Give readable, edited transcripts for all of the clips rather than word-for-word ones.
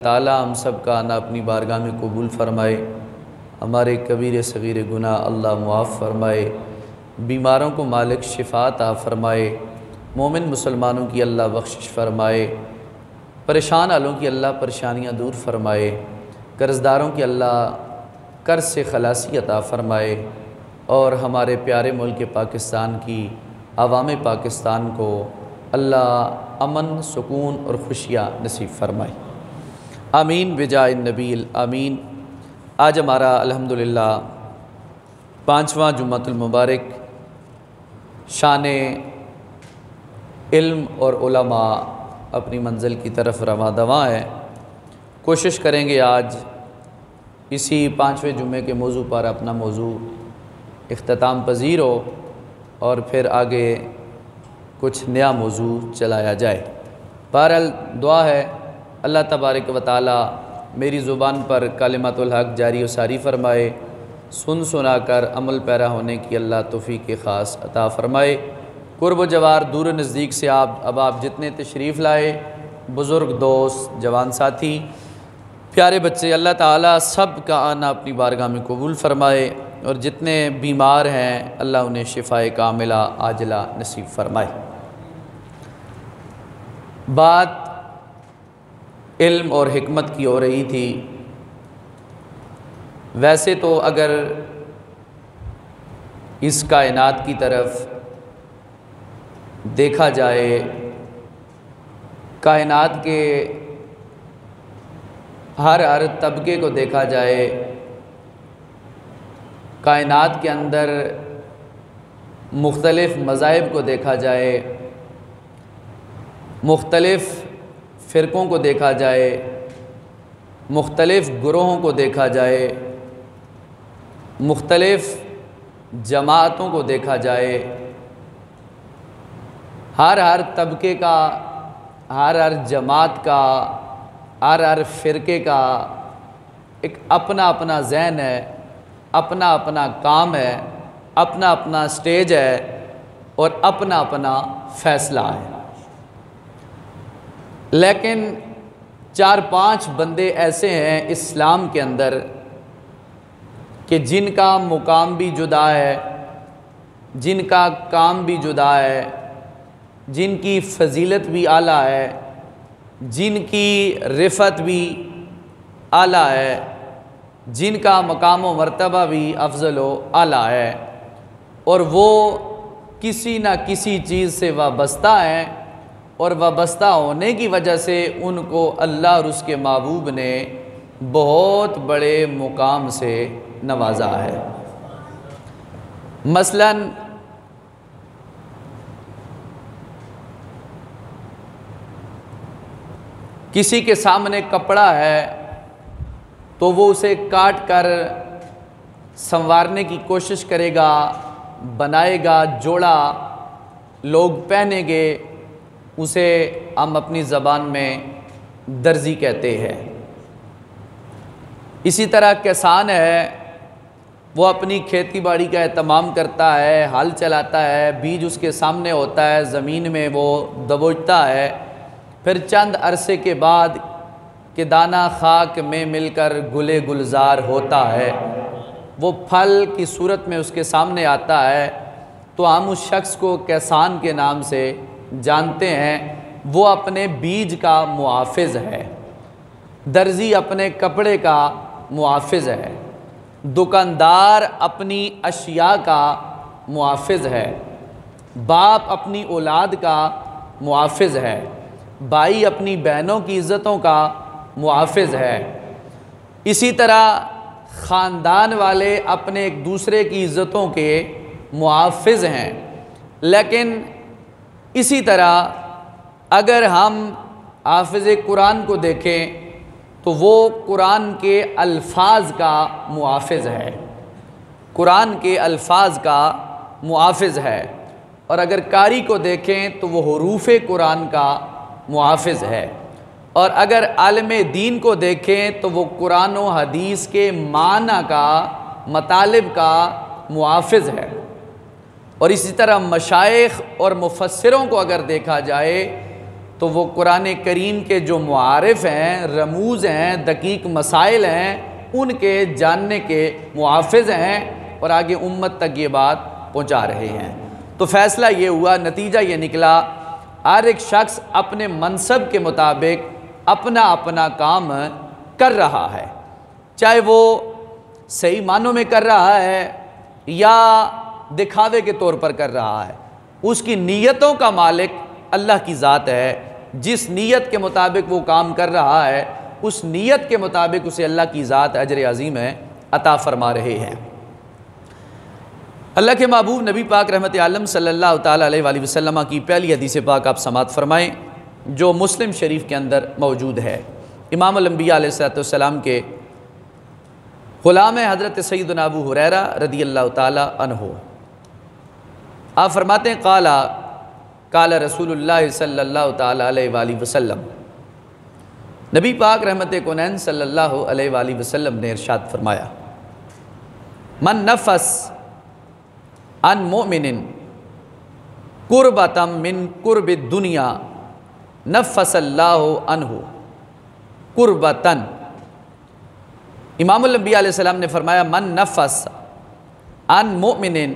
ताला हम सब का आना अपनी बारगाह में कबूल फ़रमाए। हमारे कबीर सग़ीर गुनाह अल्लाह मुआफ़ फ़रमाए। बीमारों को मालिक शिफ़ा अता फ़रमाए। मोमिन मुसलमानों की अल्लाह बख्शिश फ़रमाए। परेशान वालों की अल्लाह परेशानियाँ दूर फ़रमाए। कर्ज़दारों की अल्लाह कर्ज़ से खलासी अता फ़रमाए। और हमारे प्यारे मुल्क पाकिस्तान की अवाम पाकिस्तान को अल्लाह अमन सुकून और खुशियाँ नसीब फ़रमाए। आमीन बिजाए नबील आमीन। आज हमारा अल्हम्दुलिल्लाह 5वां जुम्मतुल मुबारक शान इल्म और उलमा अपनी मंजिल की तरफ रवां दवां है। कोशिश करेंगे आज इसी 5वें जुम्मे के मौजू पर अपना मौजू इख्तिताम पजीर हो और फिर आगे कुछ नया मौजू चलाया जाए। बहरहाल दुआ है अल्लाह तबारक व तआला मेरी ज़ुबान पर कलिमातुल हक़ जारी व सारी फ़रमाए। सुन सुना कर अमल पैरा होने की अल्लाह तौफ़ीक़ ख़ास अता फ़रमाए। कुर्ब जवार दूर नज़दीक से आप जितने तशरीफ़ लाए, बुज़ुर्ग दोस्त जवान साथी प्यारे बच्चे, अल्लाह ताला सब का आना अपनी बारगाह में कबूल फ़रमाए। और जितने बीमार हैं अल्लाह उन्हें शिफ़ाए कामिला आजला नसीब फ़रमाए। बात इल्म और हिकमत की हो रही थी। वैसे तो अगर इस कायनात की तरफ देखा जाए, कायनात के हर तबके को देखा जाए, कायनात के अंदर मुख्तलिफ़ मज़ाहिब को देखा जाए, मुख्तलिफ़ फ़िरक़ों को देखा जाए, मुख्तलिफ़ गुरोहों को देखा जाए, मुख्तलिफ़ जमातों को देखा जाए, हर तबके का, हर जमात का, हर फ़िरक़े का एक अपना अपना ज़हन है, अपना अपना काम है, अपना अपना स्टेज है और अपना अपना फ़ैसला है। लेकिन 4-5 बंदे ऐसे हैं इस्लाम के अंदर कि जिनका मुकाम भी जुदा है, जिनका काम भी जुदा है, जिनकी फ़जीलत भी आला है, जिनकी रिफ़त भी आला है, जिनका मकाम व मर्तबा भी अफजल व आला है। और वो किसी न किसी चीज़ से वाबस्ता हैं और वाबस्ता होने की वजह से उनको अल्लाह और उसके महबूब ने बहुत बड़े मुकाम से नवाजा है। मसलन किसी के सामने कपड़ा है तो वो उसे काट कर संवारने की कोशिश करेगा, बनाएगा, जोड़ा, लोग पहनेंगे, उसे हम अपनी ज़बान में दर्जी कहते हैं। इसी तरह किसान है, वो अपनी खेती बाड़ी का एहतमाम करता है, हल चलाता है, बीज उसके सामने होता है, ज़मीन में वो दबोचता है, फिर चंद अरसे के बाद कि दाना खाक में मिलकर गुले गुलजार होता है, वो फल की सूरत में उसके सामने आता है, तो हम उस शख्स को किसान के नाम से जानते हैं। वो अपने बीज का मुआफ़िज़ है, दर्जी अपने कपड़े का मुआफ़िज़ है, दुकानदार अपनी अशिया का मुआफ़िज़ है, बाप अपनी औलाद का मुआफ़िज़ है, भाई अपनी बहनों की इज़्ज़तों का मुआफ़िज़ है। इसी तरह ख़ानदान वाले अपने एक दूसरे की इज़्ज़तों के मुआफ़िज़ हैं। लेकिन इसी तरह अगर हम हाफ़िज़ कुरान को देखें तो वो कुरान के अल्फाज का मुआफ़िज़ है, कुरान के अल्फाज का मुआफ़िज़ है। और अगर कारी को देखें तो वो हुरूफ़ कुरान का मुआफ़िज़ है। और अगर आलिम दीन को देखें तो वो कुरान व हदीस के माना का, मतालिब का मुआफ़िज़ है। और इसी तरह मशाइख और मुफस्सिरों को अगर देखा जाए तो वो कुरान करीम के जो मुआरिफ हैं, रमूज़ हैं, दकीक मसाइल हैं, उनके जानने के मुआफ़िज़ हैं और आगे उम्मत तक ये बात पहुँचा रहे हैं। तो फ़ैसला ये हुआ, नतीजा ये निकला, हर एक शख्स अपने मनसब के मुताबिक अपना अपना काम कर रहा है, चाहे वो सही मानों में कर रहा है या दिखावे के तौर पर कर रहा है। उसकी नीयतों का मालिक अल्लाह की ज़ात है। जिस नीयत के मुताबिक वो काम कर रहा है, उस नीयत के मुताबिक उसे अल्लाह की ज़ात अजर अज़ीम है अता फरमा रहे हैं। अल्लाह के महबूब नबी पाक रहमत आलम सल्लल्लाहु ताला अलैहि वसल्लम की पहली हदीस पाक आप समात फरमाएँ, जो मुस्लिम शरीफ के अंदर मौजूद है। इमाम अल-अंबिया अलैहिस्सलाम के ग़ुलाम हज़रत सैयदना अबू हुरैरा रदियल्लाहु ताला अन्हु आप फरमाते हैं, काला काला रसूलुल्लाह सल्लल्लाहु ताला अलैहि वसल्लम, नबी पाक रहमत कुनैन सल्लल्लाहु अलैहि वसल्लम ने इरशाद फरमाया, मन नफ़स अन मोमिनिन कुर्बतम मिन कुर्बि दुनिया नफ़सल्लाहु अन्हु कुर्बतन। इमाम अल-अंबिया अलैहिस्सलाम ने फरमाया, मन नफ़स अन मोमिनिन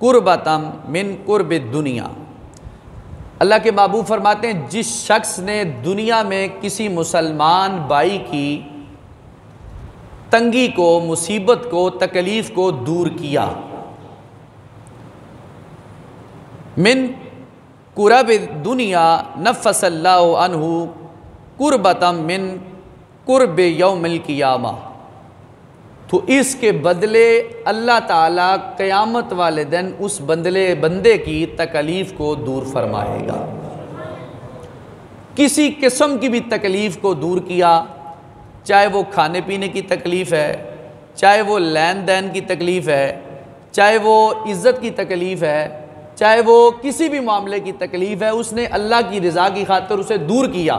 कुर्बतम मिन कुर्बि दुनिया। अल्लाह के महबूब फरमाते हैं, जिस शख्स ने दुनिया में किसी मुसलमान भाई की तंगी को, मुसीबत को, तकलीफ़ को दूर किया, मिन कुरब दुनिया नफ़सल्लाहु अन्हु कुर्बतम मिन कुर्ब यौमिल क़ियामा, तो इसके बदले अल्लाह ताला क़यामत वाले दिन उस बंदे की तकलीफ़ को दूर फरमाएगा। किसी किस्म की भी तकलीफ़ को दूर किया, चाहे वो खाने पीने की तकलीफ़ है, चाहे वो लेन देन की तकलीफ़ है, चाहे वो इज़्ज़त की तकलीफ़ है, चाहे वो किसी भी मामले की तकलीफ़ है, उसने अल्लाह की रज़ा की खातिर उसे दूर किया,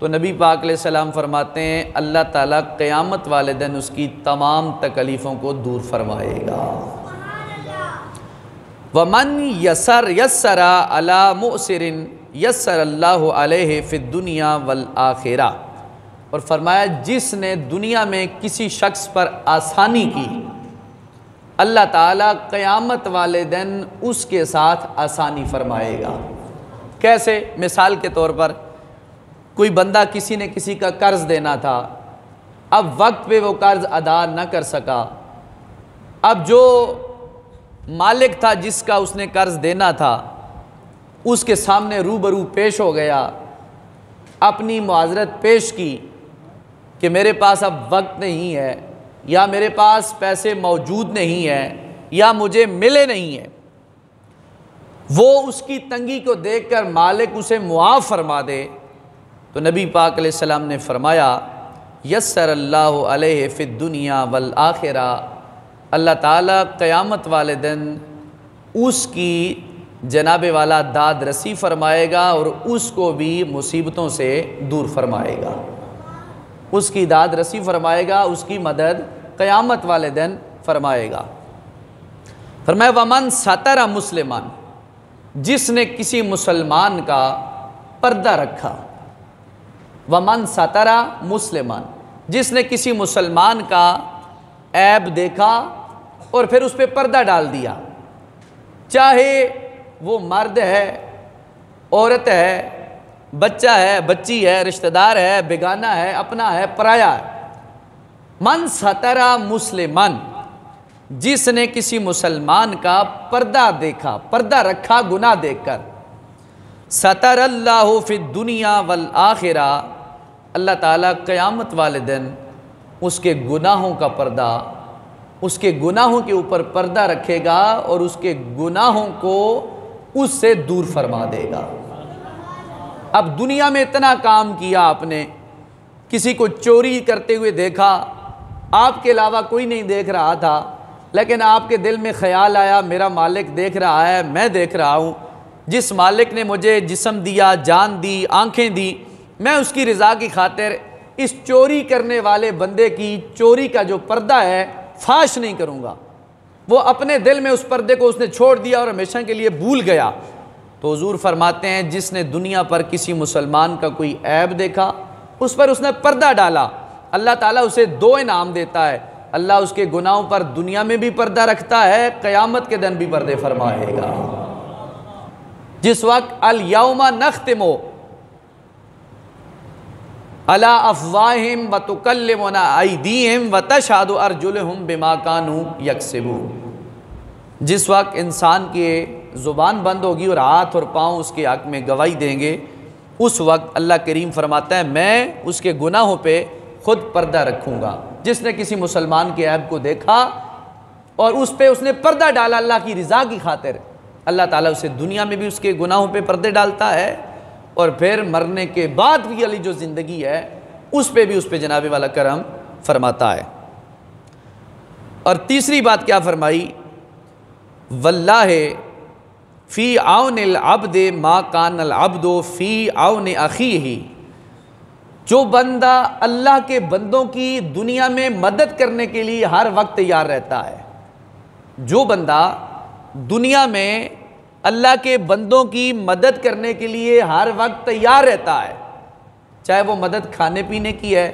तो नबी पाक अलैहिस्सलाम फरमाते हैं, अल्लाह ताला क़यामत वाले दिन उसकी तमाम तकलीफ़ों को दूर फरमाएगा। वमन यसर यस्सरा अला मुअसिरिन यस्सरल्लाहु अलैहि फ़िद दुनिया वल आखिरा, और फरमाया, जिसने दुनिया में किसी शख्स पर आसानी की, अल्लाह ताला क़यामत वाले दिन उसके साथ आसानी फरमाएगा। कैसे? मिसाल के तौर पर कोई बंदा, किसी ने किसी का कर्ज़ देना था, अब वक्त पे वो कर्ज़ अदा न कर सका, अब जो मालिक था जिसका उसने कर्ज़ देना था उसके सामने रूबरू पेश हो गया, अपनी मुआज़रत पेश की कि मेरे पास अब वक्त नहीं है, या मेरे पास पैसे मौजूद नहीं है, या मुझे मिले नहीं है। वो उसकी तंगी को देखकर मालिक उसे मुआफ़ फरमा दे, तो नबी पाक अलैहिस्सलाम ने फरमाया, यस्सरल्लाहु अलैहि फ़िद दुनिया वल आखिरा, अल्लाह ताला क़यामत वाले दिन उसकी जनाबे वाला दाद रसी फरमाएगा और उसको भी मुसीबतों से दूर फरमाएगा, उसकी दाद रसी फरमाएगा, उसकी मदद क़यामत वाले दिन फरमाएगा। फरमाया, वमन सतरा मुस्लिमान, जिसने किसी मुसलमान का पर्दा रखा, वमन सतरा मुस्लिमान, जिसने किसी मुसलमान का ऐब देखा और फिर उस पर पर्दा डाल दिया, चाहे वो मर्द है, औरत है, बच्चा है, बच्ची है, रिश्तेदार है, बेगाना है, अपना है, पराया है। मन सतरा मुस्लिमान, जिसने किसी मुसलमान का पर्दा देखा, पर्दा रखा गुनाह देखकर, सतरल्लाहु फ़िद दुनिया वल आखिरा, अल्लाह ताला क़यामत वाले दिन उसके गुनाहों का पर्दा, उसके गुनाहों के ऊपर पर्दा रखेगा और उसके गुनाहों को उससे दूर फरमा देगा। अब दुनिया में इतना काम किया आपने, किसी को चोरी करते हुए देखा, आपके अलावा कोई नहीं देख रहा था, लेकिन आपके दिल में ख़याल आया, मेरा मालिक देख रहा है, मैं देख रहा हूँ, जिस मालिक ने मुझे जिस्म दिया, जान दी, आँखें दी, मैं उसकी रज़ा की खातिर इस चोरी करने वाले बंदे की चोरी का जो पर्दा है फाश नहीं करूँगा। वो अपने दिल में उस पर्दे को उसने छोड़ दिया और हमेशा के लिए भूल गया। तो हुजूर फरमाते हैं जिसने दुनिया पर किसी मुसलमान का कोई ऐब देखा, उस पर उसने पर्दा डाला, अल्लाह ताला उसे 2 इनाम देता है। अल्लाह उसके गुनाहों पर दुनिया में भी पर्दा रखता है, क़यामत के दिन भी पर्दे फरमाएगा। जिस वक्त अल यौमा नख्तिमु अला अफ़वाहिम व तुकल्लिमुना अयदीहिम व तशहदु अर्जुलुहुम बिमा कानू यक्सिबून, जिस वक्त इंसान की ज़ुबान बंद होगी और हाथ और पाँव उसके हक़ में गवाही देंगे, उस वक्त अल्लाह करीम फरमाता है मैं उसके गुनाहों पे ख़ुद पर्दा रखूँगा। जिसने किसी मुसलमान के ऐब को देखा और उस पर उसने पर्दा डाला अल्लाह की रज़ा की खातिर, अल्लाह ताला उसे दुनिया में भी उसके गुनाहों पे पर्दे डालता है और फिर मरने के बाद भी अली जो ज़िंदगी है उस पर भी उस पर जनाबे वाला करम फरमाता है। और तीसरी बात क्या फरमाई, वल्लाहे फ़ी आउनिल अब्दे मा कानल अब्दो फ़ी आउन अख़ीही, जो बंदा अल्लाह के बंदों की दुनिया में मदद करने के लिए हर वक्त तैयार रहता है, जो बंदा दुनिया में अल्लाह के बंदों की मदद करने के लिए हर वक्त तैयार रहता है, चाहे वो मदद खाने पीने की है,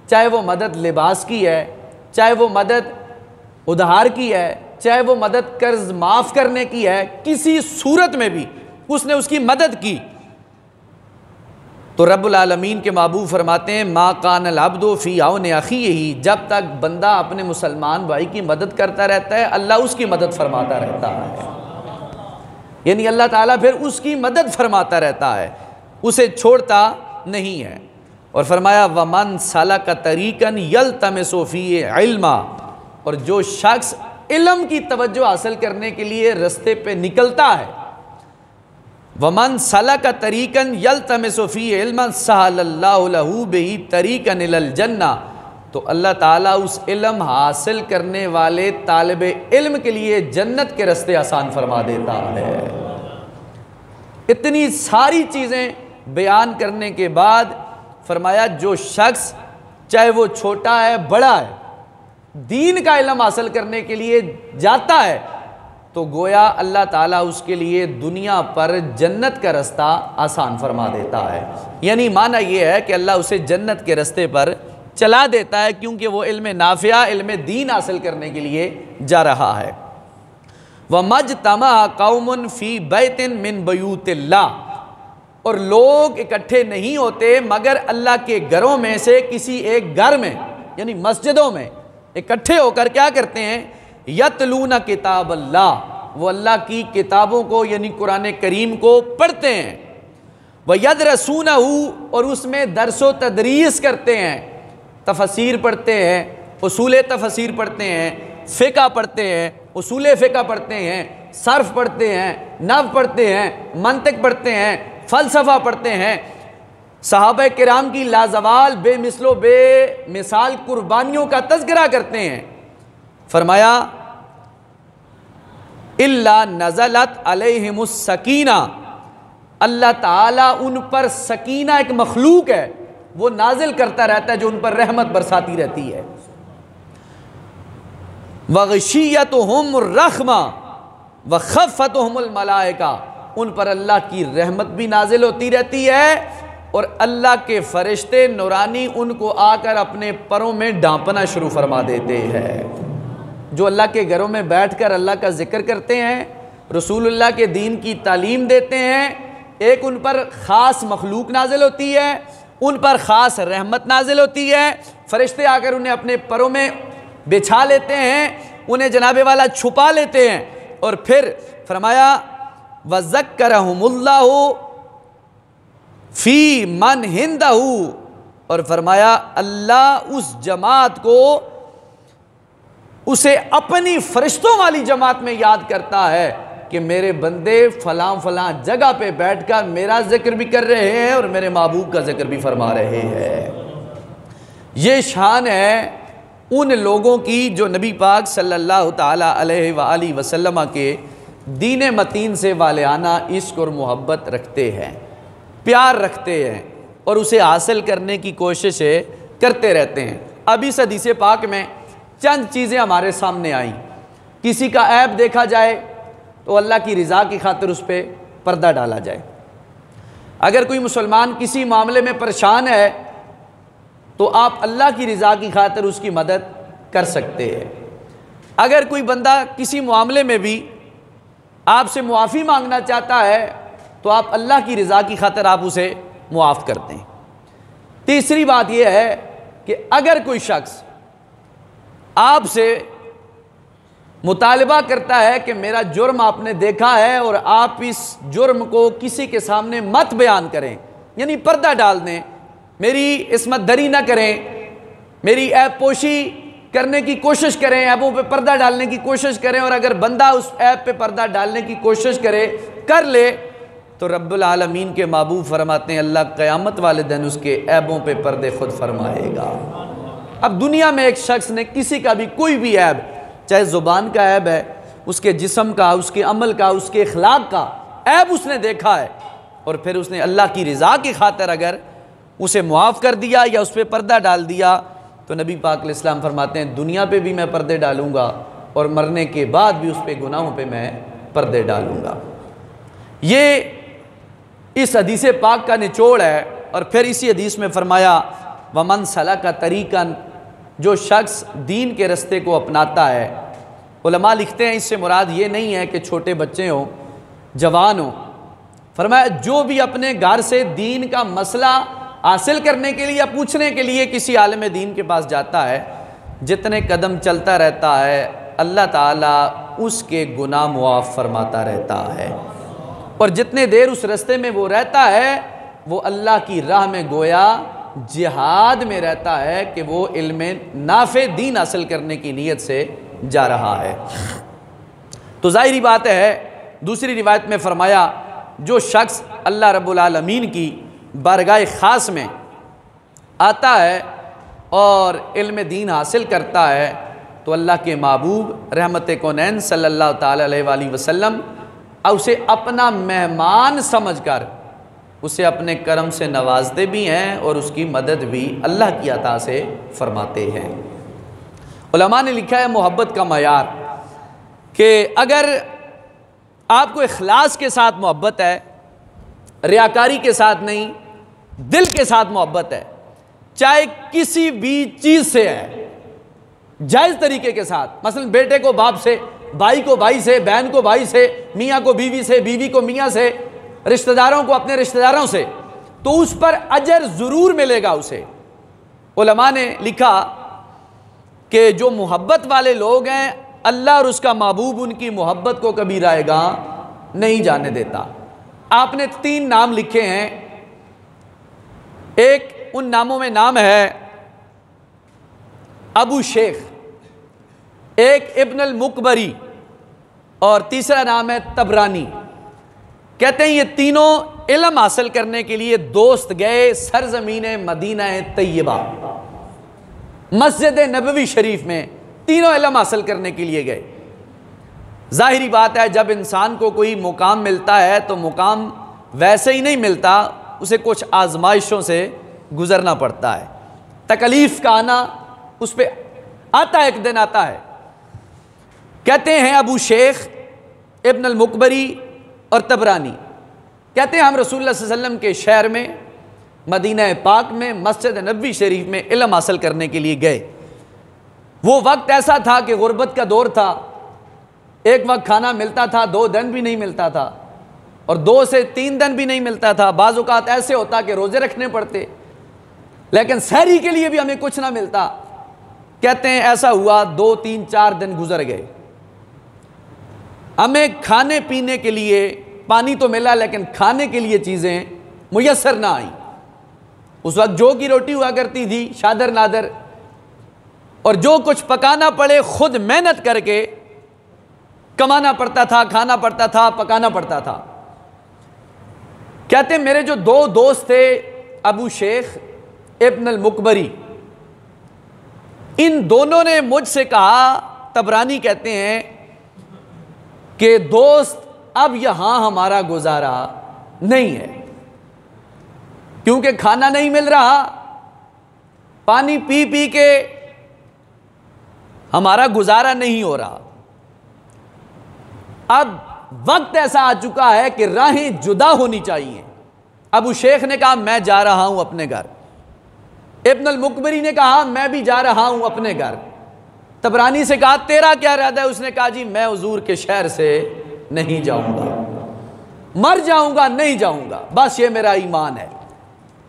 चाहे वो मदद लिबास की है, चाहे वो मदद उधार की है, चाहे वो मदद कर्ज माफ़ करने की है, किसी सूरत में भी उसने उसकी मदद की, तो रब्बुल आलमीन के महबूब फरमाते हैं मा कानल अब्दु फ़ी आउन अख़ीही, जब तक बंदा अपने मुसलमान भाई की मदद करता रहता है अल्लाह उसकी मदद फरमाता रहता है, यानी अल्लाह ताला फिर उसकी मदद फरमाता रहता है, उसे छोड़ता नहीं है। और फरमाया वमन सलका तरीक़न यल्तमिसु फ़ीहि इल्मा, और जो शख्स इल्म की तवज्जो हासिल करने के लिए रास्ते पे निकलता है, वमन सलका तरीक़न यल्तमिसु फ़ीहि इल्मन सहलल्लाहु लहू बिही तरीक़न इलल जन्ना, तो अल्लाह ताला उस इल्म हासिल करने वाले तालिब इल्म के लिए जन्नत के रास्ते आसान फरमा देता है। इतनी सारी चीज़ें बयान करने के बाद फरमाया जो शख्स चाहे वो छोटा है बड़ा है दीन का इल्म हासिल करने के लिए जाता है, तो गोया अल्लाह ताला उसके लिए दुनिया पर जन्नत का रास्ता आसान फरमा देता है। यानी माना यह है कि अल्लाह उसे जन्नत के रास्ते पर चला देता है, क्योंकि वो इल्म नाफिया इल्म दीन हासिल करने के लिए जा रहा है। वमज्तमा कौमुन फ़ी बैतिन मिन बयूतिल्लाह, और लोग इकट्ठे नहीं होते मगर अल्लाह के घरों में से किसी एक घर में, यानी मस्जिदों में इकट्ठे होकर क्या करते हैं, यतलूना किताब अल्लाह, वो अल्लाह की किताबों को यानी कुरान करीम को पढ़ते हैं, वह यदरसूनहू, और उसमें दरसो तदरीस करते हैं, तफसीर पढ़ते हैं, उसूल तफसीर पढ़ते हैं, फ़िक़ा पढ़ते हैं, उसूल फ़िक़ा पढ़ते हैं, सर्फ़ पढ़ते हैं, नव पढ़ते हैं, मंतिक पढ़ते हैं, फ़लसफ़ा पढ़ते हैं, सहाबा किराम की लाजवाल बेमिसलो बेमिसाल कुर्बानियों का तज़किरा करते हैं। फरमाया इल्ला नज़लत अलैहिमुस सकीना, अल्लाह ताला उन पर सकीना एक मखलूक है वो नाजिल करता रहता है जो उन पर रहमत बरसाती रहती है। वग़शियतुहुम रहमा व खफ़तुहुमुल मलाइका, उन पर अल्लाह की रहमत भी नाजिल होती रहती है और अल्लाह के फरिश्ते नूरानी उनको आकर अपने परों में डांपना शुरू फरमा देते हैं। जो अल्लाह के घरों में बैठकर अल्लाह का जिक्र करते हैं, रसूलुल्लाह के दीन की तालीम देते हैं, एक उन पर ख़ास मखलूक नाजिल होती है, उन पर ख़ास रहमत नाजिल होती है, फरिश्ते आकर उन्हें अपने परों में बिछा लेते हैं, उन्हें जनाबे वाला छुपा लेते हैं, और फिर फरमाया वज़क्करहुमुल्लाहु फ़ी मन हिंदहू, और फरमाया अल्लाह उस जमात को उसे अपनी फरिश्तों वाली जमात में याद करता है कि मेरे बंदे फ़लाँ फ़लाँ जगह पे बैठकर मेरा जिक्र भी कर रहे हैं और मेरे महबूब का जिक्र भी फरमा रहे हैं। ये शान है उन लोगों की जो नबी पाक सल्लल्लाहु ताला अलैहि वसल्लम के दीन मतीन से वालियाना इश्क और मोहब्बत रखते हैं, प्यार रखते हैं और उसे हासिल करने की कोशिश करते रहते हैं। अब इस हदीस पाक में चंद चीज़ें हमारे सामने आई। किसी का ऐब देखा जाए तो अल्लाह की रज़ा की खातिर उस पर पर्दा डाला जाए। अगर कोई मुसलमान किसी मामले में परेशान है तो आप अल्लाह की रज़ा की खातिर उसकी मदद कर सकते हैं। अगर कोई बंदा किसी मामले में भी आपसे मुआफ़ी मांगना चाहता है तो आप अल्लाह की रज़ा की खातिर आप उसे मुआफ़ करते हैं। तीसरी बात यह है कि अगर कोई शख्स आपसे मुतालबा करता है कि मेरा जुर्म आपने देखा है और आप इस जुर्म को किसी के सामने मत बयान करें, यानी पर्दा डाल दें, मेरी इस्मत दरी ना करें, मेरी ऐब पोशी करने की कोशिश करें, ऐबों पे पर्दा डालने की कोशिश करें, और अगर बंदा उस ऐब पे पर्दा डालने की कोशिश कर ले तो रब्बुल आलमीन के महबूब फरमाते हैं अल्लाह क़यामत वाले दिन उसके ऐबों पे पर्दे खुद फरमाएगा। अब दुनिया में एक शख्स ने किसी का भी कोई भी ऐब, चाहे ज़ुबान का ऐब है, उसके जिस्म का, उसके अमल का, उसके अखलाक का ऐब उसने देखा है, और फिर उसने अल्लाह की रज़ा की खातिर अगर उसे मुआफ़ कर दिया या उस पर पर्दा डाल दिया तो नबी पाक अलैहिस्सलाम फरमाते हैं दुनिया पे भी मैं पर्दे डालूँगा और मरने के बाद भी उस पर गुनाहों पे मैं पर्दे डालूँगा। ये इस हदीस पाक का निचोड़ है। और फिर इसी हदीस में फरमाया वमन सलका तरीक़न, जो शख्स दीन के रस्ते को अपनाता है। उलमा लिखते हैं इससे मुराद ये नहीं है कि छोटे बच्चे हों, जवान हों, फरमाया जो भी अपने घर से दीन का मसला हासिल करने के लिए या पूछने के लिए किसी आलिम दीन के पास जाता है, जितने कदम चलता रहता है अल्लाह ताला उसके गुनाह मुआफ़ फरमाता रहता है, और जितने देर उस रास्ते में वो रहता है वो अल्लाह की राह में गोया जिहाद में रहता है कि वो इल्म नाफ़े दीन हासिल करने की नीयत से जा रहा है। तो ज़ाहिरी बात है, दूसरी रिवायत में फरमाया जो शख्स अल्लाह रब्बुल आलमीन की बारगाह ख़ास में आता है और इल्म दीन हासिल करता है तो अल्लाह के महबूब रहमत कौनैन सल्लल्लाहु ताला अलैहि वसल्लम उसे अपना मेहमान समझकर उसे अपने करम से नवाजते भी हैं और उसकी मदद भी अल्लाह की अता से फरमाते हैं। उलमा ने लिखा है मोहब्बत का मयार कि अगर आपको इखलास के साथ मोहब्बत है, रियाकारी के साथ नहीं, दिल के साथ मोहब्बत है, चाहे किसी भी चीज़ से है, जायज़ तरीके के साथ, मसलन बेटे को बाप से, भाई को भाई से, बहन को भाई से, मियाँ को बीवी से, बीवी को मियाँ से, रिश्तेदारों को अपने रिश्तेदारों से, तो उस पर अजर ज़रूर मिलेगा उसे। उलमा ने लिखा कि जो मोहब्बत वाले लोग हैं अल्लाह और उसका महबूब उनकी मोहब्बत को कभी रायगा नहीं जाने देता। आपने 3 नाम लिखे हैं, एक उन नामों में नाम है अबू शेख, एक इब्न अल मुकबरी और तीसरा नाम है तबरानी। कहते हैं ये तीनों इल्म हासिल करने के लिए दोस्त गए सरजमीन मदीना तैयबा, मस्जिद नबवी शरीफ में, तीनों इल्म हासिल करने के लिए गए। जाहिरी बात है जब इंसान को कोई मुकाम मिलता है तो मुकाम वैसे ही नहीं मिलता, उसे कुछ आजमाइशों से गुजरना पड़ता है, तकलीफ का आना उस पर आता है, एक दिन आता है। कहते हैं अबू शेख, इब्न अल मुकबरी और तबरानी, कहते हैं हम रसूलुल्लाह सल्लल्लाहु अलैहि वसल्लम के शहर में मदीना पाक में मस्जिद नबवी शरीफ में इल्म हासिल करने के लिए गए। वो वक्त ऐसा था कि गुर्बत का दौर था, एक वक्त खाना मिलता था, 2 दिन भी नहीं मिलता था, और 2 से 3 दिन भी नहीं मिलता था। बाज़ औक़ात ऐसे होता कि रोज़े रखने पड़ते, लेकिन सहरी के लिए भी हमें कुछ ना मिलता। कहते हैं ऐसा हुआ 2, 3, 4 दिन गुजर गए, हमें खाने पीने के लिए पानी तो मिला लेकिन खाने के लिए चीज़ें मुयस्सर ना आई। उस वक्त जौ की रोटी हुआ करती थी शादर नादर, और जो कुछ पकाना पड़े खुद मेहनत करके कमाना पड़ता था, खाना पड़ता था, पकाना पड़ता था। कहते मेरे जो 2 दोस्त थे अबू शेख, इब्न अल मुकबरी, इन दोनों ने मुझसे कहा, तबरानी कहते हैं कि दोस्त अब यहां हमारा गुजारा नहीं है, क्योंकि खाना नहीं मिल रहा, पानी पी पी के हमारा गुजारा नहीं हो रहा। अब वक्त ऐसा आ चुका है कि राहें जुदा होनी चाहिए। अबू शेख ने कहा मैं जा रहा हूं अपने घर। इब्न अल-मुकबरी ने कहा मैं भी जा रहा हूं अपने घर। तबरानी से कहा तेरा क्या इरादा है? उसने कहा जी मैं हुजूर के शहर से नहीं जाऊंगा, मर जाऊंगा नहीं जाऊंगा, बस ये मेरा ईमान है,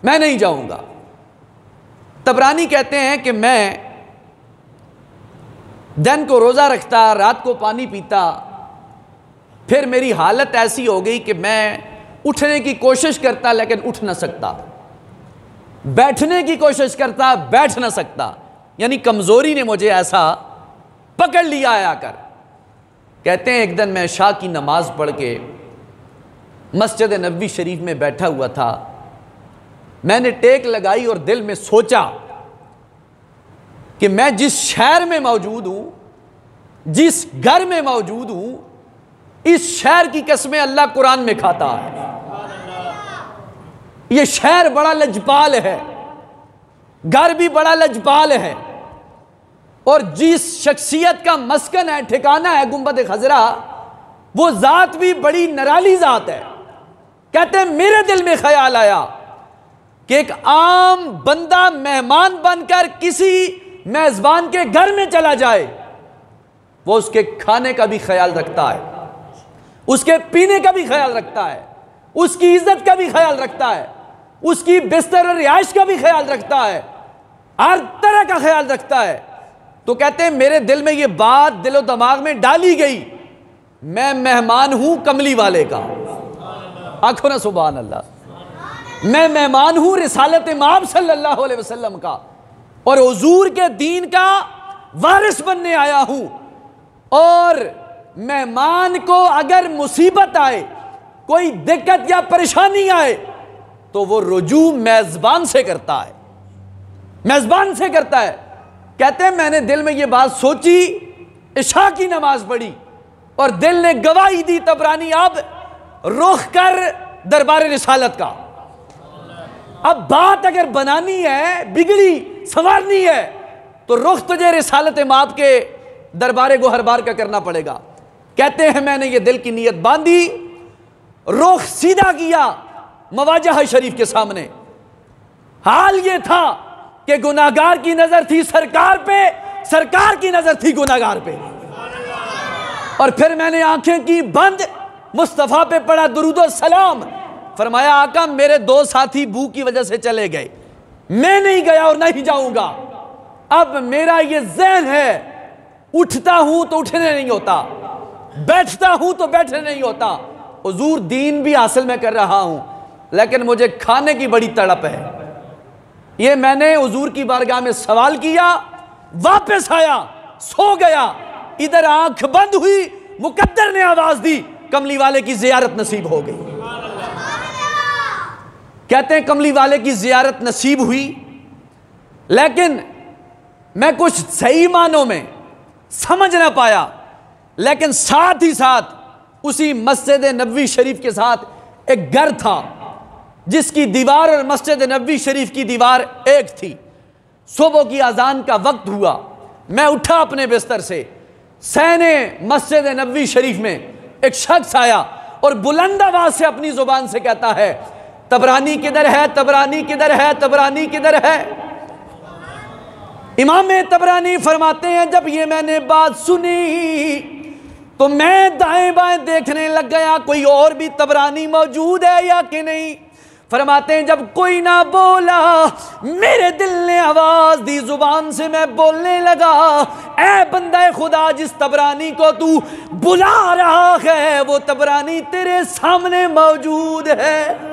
मैं नहीं जाऊंगा। तबरानी कहते हैं कि मैं दिन को रोज़ा रखता, रात को पानी पीता, फिर मेरी हालत ऐसी हो गई कि मैं उठने की कोशिश करता लेकिन उठ ना सकता, बैठने की कोशिश करता बैठ ना सकता, यानी कमज़ोरी ने मुझे ऐसा पकड़ लिया है आकर। कहते हैं एक दिन मैं शाह की नमाज पढ़ के मस्जिद नबवी शरीफ में बैठा हुआ था, मैंने टेक लगाई और दिल में सोचा कि मैं जिस शहर में मौजूद हूं, जिस घर में मौजूद हूं, इस शहर की कसमें अल्लाह कुरान में खाता है। यह शहर बड़ा लजपाल है, घर भी बड़ा लजपाल है, और जिस शख्सियत का मस्कन है, ठिकाना है गुंबद खजरा, वो जात भी बड़ी नराली जात है। कहते हैं मेरे दिल में ख्याल आया कि एक आम बंदा मेहमान बनकर किसी मेजबान के घर में चला जाए, वो उसके खाने का भी ख्याल रखता है, उसके पीने का भी ख्याल रखता है, उसकी इज्जत का भी ख्याल रखता है, उसकी बिस्तर और रिहाइश का भी ख्याल रखता है, हर तरह का ख्याल रखता है। तो कहते हैं मेरे दिल में ये बात दिलो दिमाग में डाली गई, मैं मेहमान हूं कमली वाले का। आखो ना सुभान अल्लाह। मैं मेहमान हूं रिसालत माब सल्लल्लाहु अलैहि वसल्लम का, और हुजूर के दीन का वारिस बनने आया हूं। और मेहमान को अगर मुसीबत आए, कोई दिक्कत या परेशानी आए, तो वो रुजू मेजबान से करता है, मेजबान से करता है। कहते हैं मैंने दिल में ये बात सोची, इशा की नमाज पढ़ी और दिल ने गवाही दी, तबरानी अब रुख कर दरबार रिसालत का। अब बात अगर बनानी है, बिगड़ी संवारनी है, तो रुख तुझे रिसालत माप के दरबार गोहरबार का करना पड़ेगा। कहते हैं मैंने ये दिल की नीयत बांधी, रुख सीधा किया मवाजह शरीफ के सामने। हाल ये था कि गुनाहगार की नजर थी सरकार पे, सरकार की नजर थी गुनाहगार पे। और फिर मैंने आंखें की बंद, मुस्तफा पे पढ़ा दुरूद और सलाम, फरमाया आका मेरे दो साथी भूख की वजह से चले गए, मैं नहीं गया और नहीं जाऊंगा। अब मेरा ये ज़हन है, उठता हूं तो उठने नहीं होता, बैठता हूं तो बैठने नहीं होता। हुजूर दीन भी हासिल मैं कर रहा हूं, लेकिन मुझे खाने की बड़ी तड़प है। ये मैंने हुजूर की बारगाह में सवाल किया, वापस आया, सो गया। इधर आंख बंद हुई, मुकद्दर ने आवाज दी, कमली वाले की जियारत नसीब हो गई। कहते हैं कमली वाले की जियारत नसीब हुई, लेकिन मैं कुछ सही मानों में समझ ना पाया। लेकिन साथ ही साथ उसी मस्जिद नबवी शरीफ के साथ एक घर था, जिसकी दीवार और मस्जिद नबवी शरीफ की दीवार एक थी। सुबह की अजान का वक्त हुआ, मैं उठा अपने बिस्तर से, सहने मस्जिद नबवी शरीफ में एक शख्स आया और बुलंद आवाज से अपनी जुबान से कहता है, तबरानी किधर है, तबरानी किधर है, तबरानी किधर है। इमाम तबरानी फरमाते हैं जब ये मैंने बात सुनी तो मैं दाएं बाएं देखने लग गया, कोई और भी तबरानी मौजूद है या कि नहीं। फरमाते हैं जब कोई ना बोला, मेरे दिल ने आवाज दी, जुबान से मैं बोलने लगा, ऐ बंदा खुदा, जिस तबरानी को तू बुला रहा है वो तबरानी तेरे सामने मौजूद है।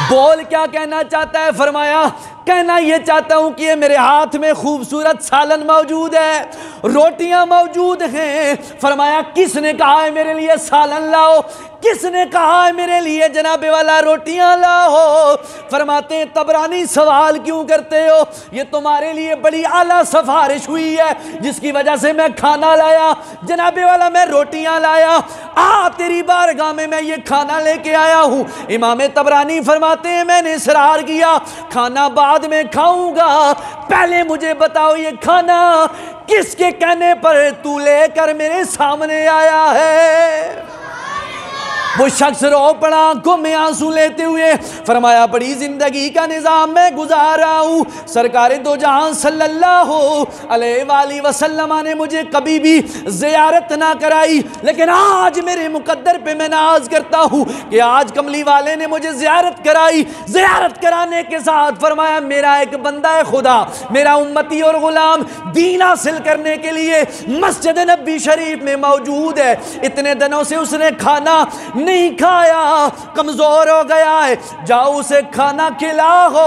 बोल क्या कहना चाहता है? फरमाया कहना ये चाहता हूं कि ये मेरे हाथ में खूबसूरत सालन मौजूद है, रोटियां मौजूद हैं। फरमाया किसने कहा है मेरे लिए सालन लाओ? किसने कहा है मेरे लिए जनाबे वाला रोटियां लाओ? फरमाते हैं तबरानी सवाल क्यों करते हो, ये तुम्हारे लिए बड़ी आला सिफारिश हुई है जिसकी वजह से मैं खाना लाया। जनाबे वाला मैं रोटियां लाया, आ तेरी बारगाह में मैं ये खाना लेके आया हूं। इमाम तबरानी फरमाते हैं मैंने इसरार किया खाना बाद में खाऊंगा, पहले मुझे बताओ ये खाना किसके कहने पर तू लेकर मेरे सामने आया है? वो शख्स रो पड़ा, आंखों में आंसू लेते हुए फरमाया बड़ी जिंदगी का निज़ाम मैं गुजार रहा हूँ, सरकार दो जहां सल्लल्लाहु अलैहि वसल्लम ने मुझे कभी भी ज़ियारत ना कराई, लेकिन आज मेरे मुकद्दर पे मैं नाज करता हूँ कि आज कमली वाले ने मुझे ज़ियारत कराई। ज़ियारत कराने के साथ फरमाया मेरा एक बंदा है खुदा, मेरा उम्मती और गुलाम दीन हासिल करने के लिए मस्जिद नबी शरीफ में मौजूद है। इतने दिनों से उसने खाना नहीं खाया, कमजोर हो गया है, जाओ उसे खाना खिलाओ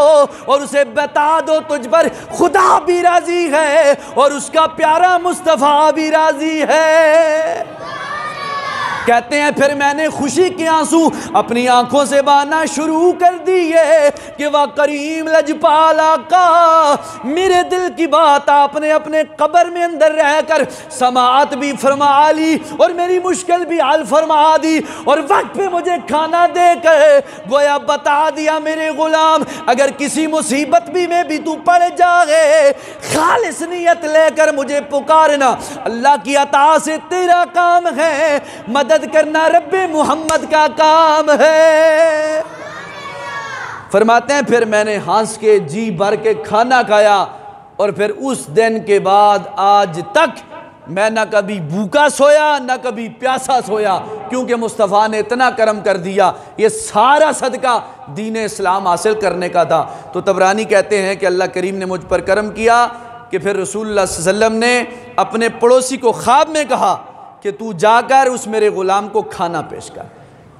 और उसे बता दो तुझ पर खुदा भी राजी है और उसका प्यारा मुस्तफा भी राजी है। कहते हैं फिर मैंने खुशी के आंसू अपनी आंखों से बहाना शुरू कर दिए कि वह करीम लजपाला का मेरे दिल की बात आपने अपने कब्र में अंदर रहकर समाअत भी फरमा ली और मेरी मुश्किल भी हल फरमा दी और वक्त पे मुझे खाना देकर गोया बता दिया मेरे गुलाम अगर किसी मुसीबत में भी तू पड़ जाए खालिस नियत लेकर मुझे पुकारना, अल्लाह की अता से तेरा काम है, मदद करना रब्बे मोहम्मद का काम है। फरमाते हैं फिर मैंने हंस के जी भर के खाना खाया और फिर उस दिन के बाद आज तक मैं ना कभी भूखा सोया ना कभी प्यासा सोया, क्योंकि मुस्तफ़ा ने इतना करम कर दिया। ये सारा सदका दीन इस्लाम हासिल करने का था। तो तबरानी कहते हैं कि अल्लाह करीम ने मुझ पर करम किया कि फिर रसूलुल्लाह सल्लल्लाहु अलैहि वसल्लम ने अपने पड़ोसी को ख्वाब में कहा कि तू जाकर उस मेरे ग़ुलाम को खाना पेश कर।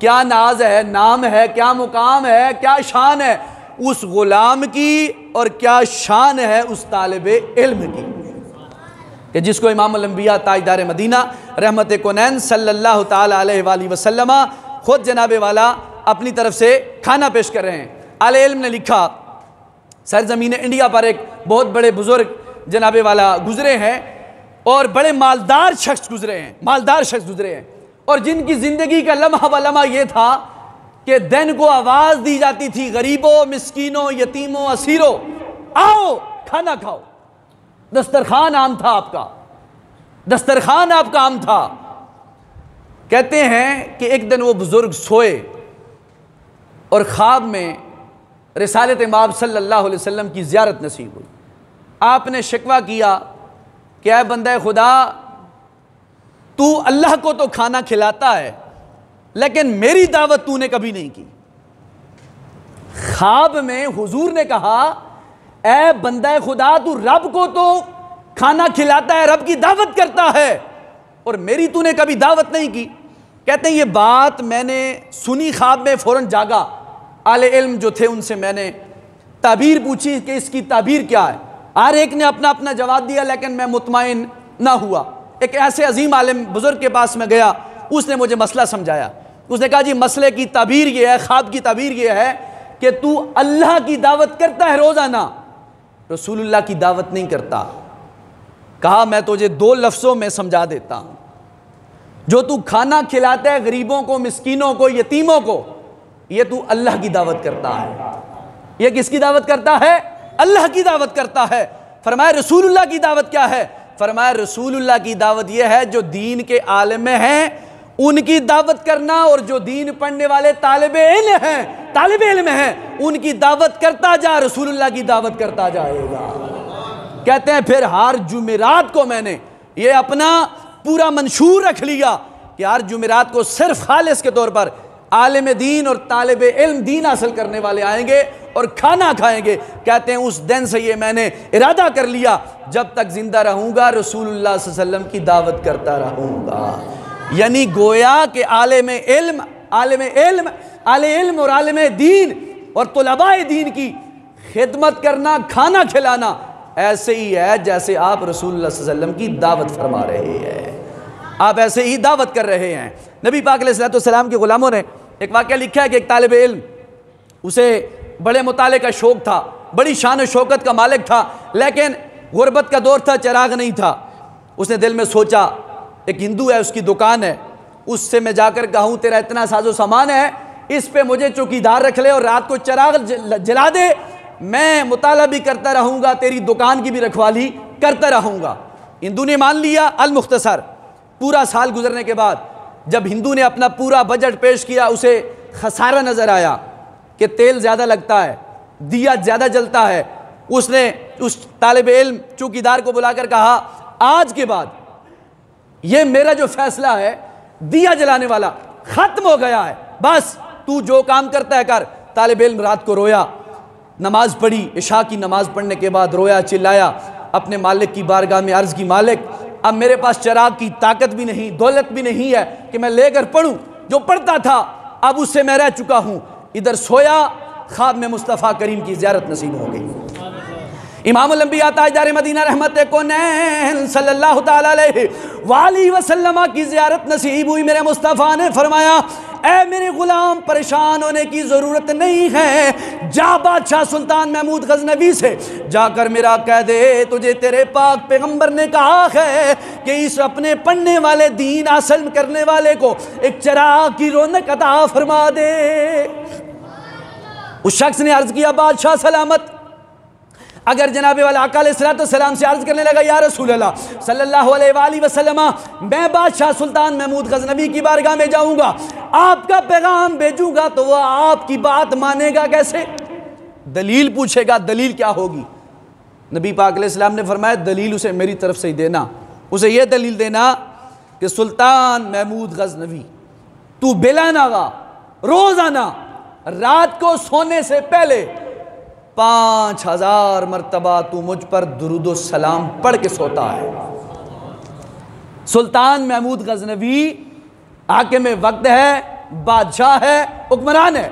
क्या नाज है, नाम है, क्या मुकाम है, क्या शान है उस ग़ुलाम की और क्या शान है उस तालिबे इल्म की कि जिसको इमामुल अंबिया ताजदार मदीना रहमत कोनैन सल्लल्लाहु ताला अलैहि वसल्लम खुद जनाबे वाला अपनी तरफ से खाना पेश कर रहे हैं। आले इल्म ने लिखा सरजमीन इंडिया पर एक बहुत बड़े बुजुर्ग जनाबे वाला गुजरे हैं और बड़े मालदार शख्स गुजरे हैं, मालदार शख्स गुजरे हैं और जिनकी ज़िंदगी का लम्हा व लम्हा ये था कि दिन को आवाज़ दी जाती थी गरीबों, मिस्कीनों, यतीमों, असीरों, आओ खाना खाओ। दस्तरखान आम था आपका, दस्तरखान आपका आम था। कहते हैं कि एक दिन वो बुज़ुर्ग सोए और ख्वाब में रिसालत इमाम सल्लल्लाहु अलैहि वसल्लम की ज़ियारत नसीब हुई। आपने शिकवा किया क्या बंदा खुदा तू अल्लाह को तो खाना खिलाता है लेकिन मेरी दावत तूने कभी नहीं की। ख्वाब में हुजूर ने कहा ऐ बंदा खुदा तू रब को तो खाना खिलाता है, रब की दावत करता है और मेरी तूने कभी दावत नहीं की। कहते हैं ये बात मैंने सुनी ख्वाब में, फ़ौरन जागा। आले इल्म जो थे उनसे मैंने ताबीर पूछी कि इसकी ताबीर क्या है। हर एक ने अपना अपना जवाब दिया लेकिन मैं मुतमईन ना हुआ। एक ऐसे अजीम आलिम बुजुर्ग के पास में गया, उसने मुझे मसला समझाया। उसने कहा जी मसले की ताबीर ये है, ख्वाब की ताबीर ये है कि तू अल्लाह की दावत करता है रोज़ाना, रसूलुल्लाह की दावत नहीं करता। कहा मैं तुझे दो लफ्ज़ों में समझा देता हूँ। जो तू खाना खिलाता है गरीबों को, मिस्कीनों को, यतीमों को, ये तू अल्लाह की दावत करता है। ये किसकी दावत करता है? अल्लाह की दावत करता है। फरमाया रसूलुल्लाह की दावत क्या है? फरमाया रसूलुल्लाह की दावत यह है जो दीन के आलिम में हैं उनकी दावत करना और जो दीन पढ़ने वाले तालिबे इल्म हैं उनकी दावत करता जा, रसूलुल्लाह की दावत करता जाएगा। कहते हैं फिर हर जुमेरात को मैंने ये अपना पूरा मंशूर रख लिया कि हर जुमेरात को सिर्फ खालिस के तौर पर आलिम दीन और तालिबे इल्म दीन हासिल करने वाले आएंगे और खाना खाएंगे। कहते हैं उस दिन से ये मैंने इरादा कर लिया जब तक जिंदा रहूंगा रसूलुल्लाह सल्लल्लाहु अलैहि वसल्लम की दावत करता रहूंगा। यानी गोया कि आलिम इल्म और आलिम दीन और तुलबाए दीन की खिदमत करना, खाना खिलाना ऐसे ही है जैसे आप रसूलुल्लाह सल्लल्लाहु अलैहि वसल्लम की दावत फरमा रहे हैं। आप ऐसे ही दावत कर रहे हैं। नबी पाक अलैहिस्सलाम के ग़ुलामों ने एक वाक़या लिखा है कि एक तालिब इल्म, उसे बड़े मुताले का शौक़ था, बड़ी शान और शौकत का मालिक था, लेकिन गुरबत का दौर था, चिराग नहीं था। उसने दिल में सोचा, एक हिंदू है, उसकी दुकान है, उससे मैं जाकर कहूँ तेरा इतना साजो सामान है, इस पे मुझे चौकीदार रख ले और रात को चिराग जला दे, मैं मुताला भी करता रहूँगा, तेरी दुकान की भी रखवाली करता रहूँगा। हिंदू ने मान लिया। अल मुख्तसर, पूरा साल गुजरने के बाद जब हिंदू ने अपना पूरा बजट पेश किया, उसे खसारा नज़र आया कि तेल ज़्यादा लगता है, दिया ज़्यादा जलता है। उसने उस तालिब इल्म चौकीदार को बुलाकर कहा, आज के बाद ये मेरा जो फैसला है दिया जलाने वाला ख़त्म हो गया है, बस तू जो काम करता है कर। तालिब इल्म रात को रोया, नमाज पढ़ी, इशा की नमाज पढ़ने के बाद रोया, चिल्लाया, अपने मालिक की बारगाह में अर्ज़ की, मालिक अब मेरे पास चिराग की ताकत भी नहीं, दौलत भी नहीं है कि मैं लेकर पढ़ूं, जो पढ़ता था अब उससे मैं रह चुका हूं। इधर सोया, ख्वाब में मुस्तफ़ा करीम की ज़ियारत नसीब हो गई। इमामुल अंबिया ताजदार मदीना रहमत कौनैन सल्लल्लाहु तआला अलैहि वसल्लम की ज़ियारत नसीब हुई। मेरे मुस्तफ़ा ने फरमाया, ऐ मेरे गुलाम, परेशान होने की ज़रूरत नहीं है, जा बादशाह सुल्तान महमूद गज़नवी से जाकर मेरा कह दे, तुझे तेरे पाक पैगंबर ने कहा है कि इस अपने पढ़ने वाले दीन हासिल करने वाले को एक चिराग की रौनक अता फरमा दे। उस शख्स ने अर्ज़ किया, बादशाह सलामत। अगर जनाबे वाला आका अलैहिस्सलाम से अर्ज़ करने लगा, या रसूल अल्लाह सल्लल्लाहु अलैहि वसल्लम, मैं बादशाह सुल्तान महमूद गज़नवी की बारगाह में जाऊँगा, आपका पैगाम भेजूँगा, तो वह आपकी बात मानेगा कैसे? दलील पूछेगा, दलील क्या होगी? नबी पाक अलैहिस्सलाम ने फरमाया, दलील उसे मेरी तरफ से ही देना, उसे यह दलील देना कि सुल्तान महमूद गज़नवी, तू बेलानागा रोज़ाना रात को सोने से पहले 5000 मरतबा तू मुझ पर दुरूद सलाम पढ़ के सोता है। सुल्तान महमूद गज़नवी हाकिम वक्त है, बादशाह है, हुक्मरान है।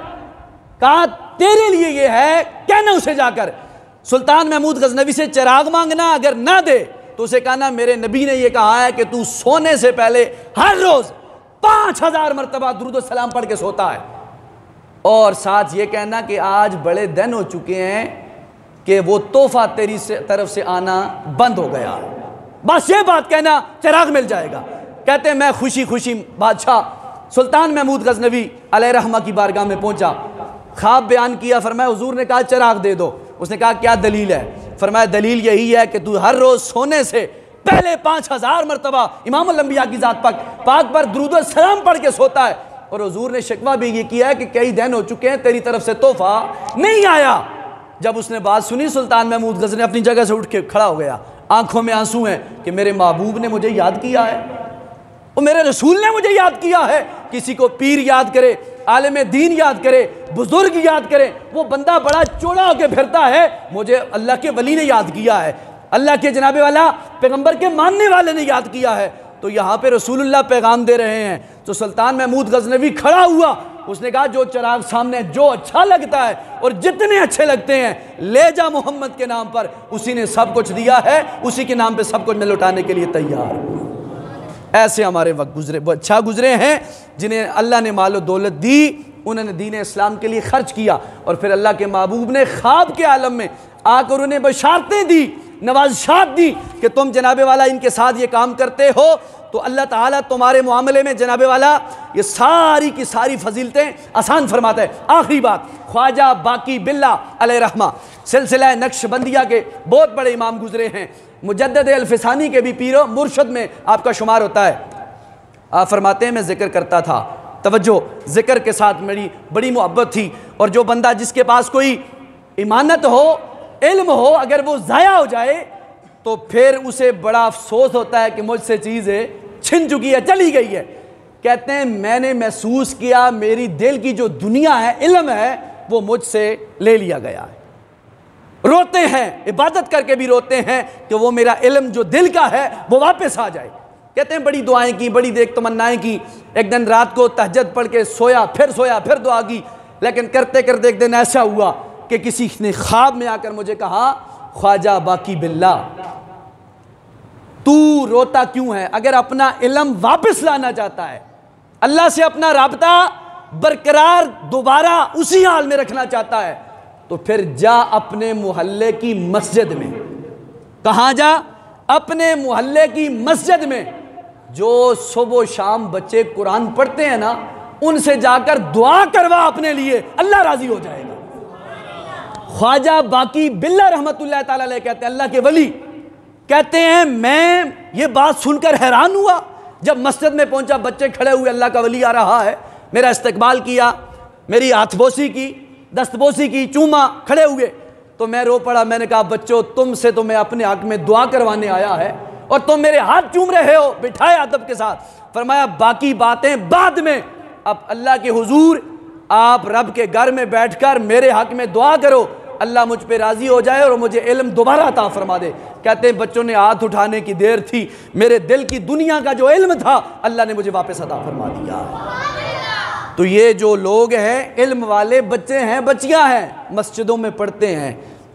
कहा तेरे लिए ये है, कहना उसे जाकर सुल्तान महमूद गज़नवी से चिराग मांगना, अगर ना दे तो उसे कहना मेरे नबी ने यह कहा है कि तू सोने से पहले हर रोज 5000 मरतबा दुरूद सलाम पढ़ के सोता है। और साथ ये कहना कि आज बड़े दिन हो चुके हैं कि वो तोहफा तेरी तरफ से आना बंद हो गया है, बस ये बात कहना, चिराग मिल जाएगा। कहते हैं मैं खुशी खुशी बादशाह सुल्तान महमूद गज़नवी अलैहि रहमा की बारगाह में पहुंचा, ख्वाब बयान किया, फरमाया हुजूर ने कहा चिराग दे दो। उसने कहा क्या दलील है? फरमाया दलील यही है कि तू हर रोज सोने से पहले 5000 मरतबा इमामुल अंबिया की जात पाक पर दुरूद सलाम पढ़ के सोता है। और हुजूर ने शिकवा भी ये किया है कि कई दिन हो चुके हैं तेरी तरफ से तोहफा नहीं आया। जब उसने बात सुनी, सुल्तान महमूद गज़नवी अपनी जगह से उठ के खड़ा हो गया, आंखों में आंसू हैं कि मेरे महबूब ने मुझे याद किया है, और मेरे रसूल ने मुझे याद किया है। किसी को पीर याद करे, आलिम दीन याद करे, बुजुर्ग याद करे, वो बंदा बड़ा चौड़ा होकर फिरता है, मुझे अल्लाह के वली ने याद किया है, अल्लाह के जनाबे वाला पैगंबर के मानने वाले ने याद किया है। तो यहाँ पे रसूलुल्लाह पैगाम दे रहे हैं। तो सुल्तान महमूद गज़नवी खड़ा हुआ, उसने कहा जो चिराग सामने जो अच्छा लगता है और जितने अच्छे लगते हैं ले जा मोहम्मद के नाम पर, उसी ने सब कुछ दिया है, उसी के नाम पे सब कुछ मैं लौटाने के लिए तैयार। ऐसे हमारे वक्त गुजरे, वो अच्छा गुजरे हैं जिन्हें अल्लाह ने मालो दौलत दी, उन्होंने दीन इस्लाम के लिए खर्च किया, और फिर अल्लाह के महबूब ने ख्वाब के आलम में आकर उन्हें बशारतें दी, नवाज़शात दी कि तुम जनाबे वाला इनके साथ ये काम करते हो तो अल्लाह ताला तुम्हारे मामले में जनाबे वाला ये सारी की सारी फजीलतें आसान फरमाता है। आखिरी बात, ख्वाजा बाकी बिल्ला अलैहि रहमा सिलसिला नक्शबंदिया के बहुत बड़े इमाम गुजरे हैं, मुजद्दिद अल-फिसानी के भी पीरो मुर्शद में आपका शुमार होता है। आप फरमाते हैं मैं जिक्र करता था, तवज्जो, जिक्र के साथ मेरी बड़ी मोहब्बत थी, और जो बंदा जिसके पास कोई इमानत हो, इल्म हो, अगर वो ज़ाया हो जाए तो फिर उसे बड़ा अफसोस होता है कि मुझसे चीज़ें छिन चुकी है, चली गई है। कहते हैं मैंने महसूस किया मेरी दिल की जो दुनिया है, इल्म है, वो मुझसे ले लिया गया है। रोते हैं, इबादत करके भी रोते हैं कि वो मेरा इल्म जो दिल का है वो वापस आ जाए। कहते हैं बड़ी दुआएं की, बड़ी देख तमन्नाएं की, एक दिन रात को तहज्जुद पढ़ के सोया, फिर दुआ की, लेकिन करते करते एक दिन ऐसा हुआ कि किसी ने ख्वाब में आकर मुझे कहा ख्वाजा बाकी बिल्ला तू रोता क्यों है? अगर अपना इल्म वापस लाना चाहता है, अल्लाह से अपना राबता बरकरार दोबारा उसी हाल में रखना चाहता है, तो फिर जा अपने मोहल्ले की मस्जिद में। कहाँ जा? अपने मोहल्ले की मस्जिद में। जो सुबह शाम बच्चे कुरान पढ़ते हैं ना, उनसे जाकर दुआ करवा अपने लिए, अल्लाह राजी हो जाएगा। ख्वाजा बाकी बिल्ला रहमतुल्लाह ताला अलैह कहते हैं, अल्लाह के वली कहते हैं, मैं ये बात सुनकर हैरान हुआ। जब मस्जिद में पहुंचा, बच्चे खड़े हुए, अल्लाह का वली आ रहा है, मेरा इस्तकबाल किया, मेरी हाथबोसी की, दस्तबोसी की, चूमा, खड़े हुए, तो मैं रो पड़ा। मैंने कहा, बच्चों तुमसे तो मैं अपने हक में दुआ करवाने आया है और तुम मेरे हाथ चूम रहे हो। बिठाए अदब के साथ। फरमाया बाकी बातें बाद में, अब अल्लाह के हुजूर आप रब के घर में बैठकर मेरे हक में दुआ करो, अल्लाह मुझ पे राजी हो जाए और मुझे इल्म दोबारा अता फरमा दे। कहते हैं बच्चों ने हाथ उठाने की देर थी, मेरे दिल की दुनिया का जो इल्म था अल्लाह ने मुझे वापस अता फरमा दिया। तो ये जो लोग हैं, इल्म वाले बच्चे हैं, बच्चियां हैं, मस्जिदों में पढ़ते हैं,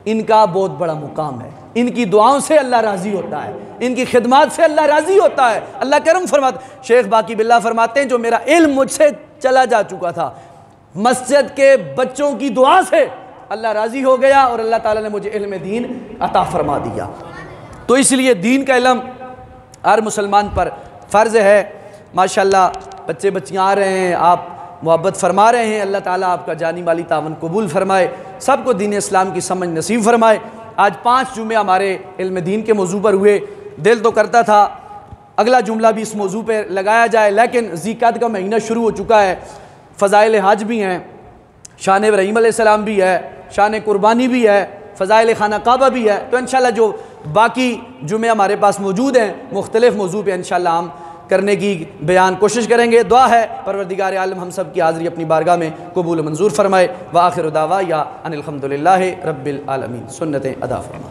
इनका बहुत बड़ा मुकाम है। इनकी दुआओं से अल्लाह राजी होता है, इनकी खिदमत से अल्लाह राजी होता है, अल्लाह करम फरमाता। शेख बाकी बिल्ला फरमाते हैं, जो मेरा इल्म मुझसे चला जा चुका था, मस्जिद के बच्चों की दुआ से अल्लाह राजी हो गया और अल्लाह ताला ने मुझे इल्म दीन अता फरमा दिया। तो इसलिए दीन का इल्म हर मुसलमान पर फ़र्ज़ है। माशाल्लाह बच्चे बच्चियाँ आ रहे हैं, आप मोहब्बत फरमा रहे हैं, अल्लाह ताला आपका जानी माली तावन कबूल फरमाए, सबको दीन इस्लाम की समझ नसीब फरमाए। आज 5 जुमे हमारे इल्म दीन के मौजू पर हुए। दिल तो करता था अगला जुमला भी इस मौजू पर लगाया जाए, लेकिन ज़िकात का महीना शुरू हो चुका है, फ़ज़ाइल हज भी हैं, शान इब्राहीम अलैहिस्सलाम भी है, शान कुर्बानी भी है, फ़ज़ाइल खाना काबा भी है। तो इंशाल्लाह जो बाकी जुमे हमारे पास मौजूद हैं, मुख्तलिफ़ मौजू पर इंशाल्लाह हम करने की बयान कोशिश करेंगे। दुआ है परवरदिगार आलम हम सब की हाज़िरी अपनी बारगाह में कबूल मंजूर फरमाए। व आखिर दावा या अनिल हम्दुलिल्लाहि रब्बिल आलमीन। सुन्नतें अदा फरमा।